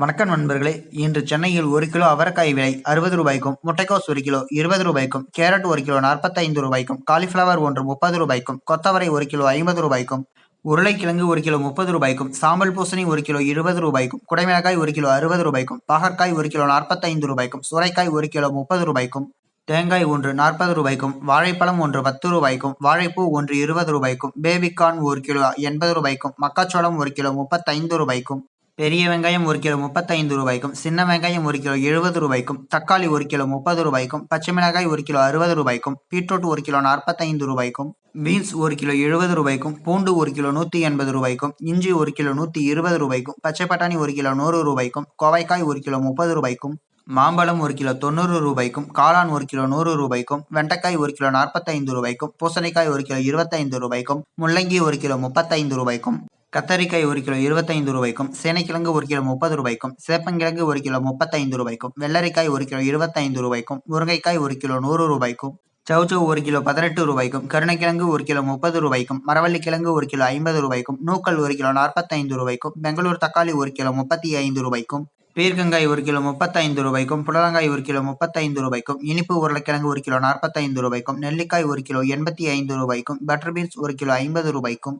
வணக்கம் நண்பர்களே. இன்று சென்னையில் 1 கிலோ அவரைக்காய் விலை 60 ரூபாய்க்கும், முட்டைக்கோஸ் 1 கிலோ 20 ரூபாய்க்கும், கேரட் 1 கிலோ 45 ரூபாய்க்கும், காலிஃபிளவர் ஒன்று 30 ரூபாய்க்கும், கொத்தவரை 1 கிலோ 50 ரூபாய்க்கும், உருளைக்கிழங்கு 1 கிலோ 30 ரூபாய்க்கும், சாம்பல் பூசணி 1 கிலோ 20 ரூபாய்க்கும், குடைமிளகாய் 1 கிலோ 60 ரூபாய்க்கும், பாகற்காய் 1 கிலோ 45 ரூபாய்க்கும், சுரைக்காய் 1 கிலோ 30 ரூபாய்க்கும், தேங்காய் ஒன்று 40 ரூபாய்க்கும், வாழைப்பழம் ஒன்று 10 ரூபாய்க்கும், வாழைப்பூ ஒன்று 20 ரூபாய்க்கும், பேபிகார்ன் 1 கிலோ 80 ரூபாய்க்கும், மக்காச்சோளம் 1 கிலோ 35 ரூபாய்க்கும், பெரிய வெங்காயம் 1 கிலோ 35 ரூபாய்க்கும், சின்ன வெங்காயம் 1 கிலோ 70 ரூபாய்க்கும், தக்காளி 1 கிலோ 30 ரூபாய்க்கும், பச்சை மிளகாய் 1 கிலோ 60 ரூபாய்க்கும், பீட்ரூட் 1 கிலோ 45 ரூபாய்க்கும், பீன்ஸ் 1 கிலோ 70 ரூபாய்க்கும், பூண்டு 1 கிலோ 180 ரூபாய்க்கும், இஞ்சி 1 கிலோ 120 ரூபாய்க்கும், பச்சை பட்டாணி 1 கிலோ 100 ரூபாய்க்கும், கோவைக்காய் 1 கிலோ 30 ரூபாய்க்கும், மாம்பழம் 1 கிலோ 90 ரூபாய்க்கும், காளான் 1 கிலோ 100 ரூபாய்க்கும், வெண்டைக்காய் 1 கிலோ 45 ரூபாய்க்கும், பூசணிக்காய் 1 கிலோ 25 ரூபாய்க்கும், முள்ளங்கி 1 கிலோ 35 ரூபாய்க்கும், கத்தரிக்காய் 1 கிலோ 25 ரூபாய்க்கும், சேனைக்கிழங்கு 1 கிலோ 30 ரூபாய்க்கும், சேப்பங்கிழங்கு 1 கிலோ 35 ரூபாய்க்கும், வெள்ளரிக்காய் 1 கிலோ 25 ரூபாய்க்கும், முருங்கைக்காய் 1 கிலோ 100 ரூபாய்க்கும், சௌச்சௌ 1 கிலோ 18 ரூபாய்க்கும், கருணைக்கிழங்கு 1 கிலோ 30 ரூபாய்க்கும், மரவள்ளிக்கிழங்கு 1 கிலோ 50 ரூபாய்க்கும், நூக்கல் 1 கிலோ 45 ரூபாய்க்கும், பெங்களூர் தக்காளி 1 கிலோ 35 ரூபாய்க்கும், பீர்க்கங்காய் 1 கிலோ 35 ரூபாய்க்கும், புடலங்காய் 1 கிலோ 35 ரூபாய்க்கும், இனிப்பு உருளைக்கிழங்கு 1 கிலோ 45 ரூபாய்க்கும், நெல்லிக்காய் 1 கிலோ 85 ரூபாய்க்கும், பட்டர் பீன்ஸ் 1 கிலோ 50 ரூபாய்க்கும்,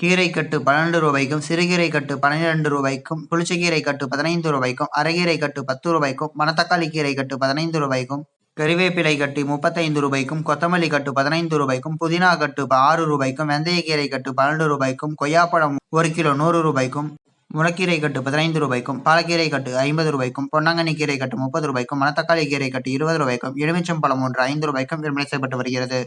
கீரை கட்டு 12 ரூபாய்க்கும், சிறுகீரை கட்டு 12 ரூபாய்க்கும், புளிச்சக்கீரை கட்டு 15 ரூபாய்க்கும், அரைகீரை கட்டு 10 ரூபாய்க்கும், மணத்தக்காளி கீரை கட்டு 15 ரூபாய்க்கும், கறிவேப்பிலை கட்டு 35 ரூபாய்க்கும், கொத்தமல்லி கட்டு 15 ரூபாய்க்கும், புதினா கட்டு 6 ரூபாய்க்கும், வெந்தயக்கீரை கட்டு 12 ரூபாய்க்கும், கொய்யாப்பழம் 1 கிலோ 100 ரூபாய்க்கும், முளக்கீரை கட்டு 15 ரூபாய்க்கும், பாலக்கீரை கட்டு 50 ரூபாய்க்கும், பொன்னாங்கண்ணி கீரை கட்டு 30 ரூபாய்க்கும், மணத்தக்காளி கீரை கட்டு 20 ரூபாய்க்கும், எலுமிச்சம்பழம் ஒன்று 5 ரூபாய்க்கும் விற்பனை செய்யப்பட்டு வருகிறது.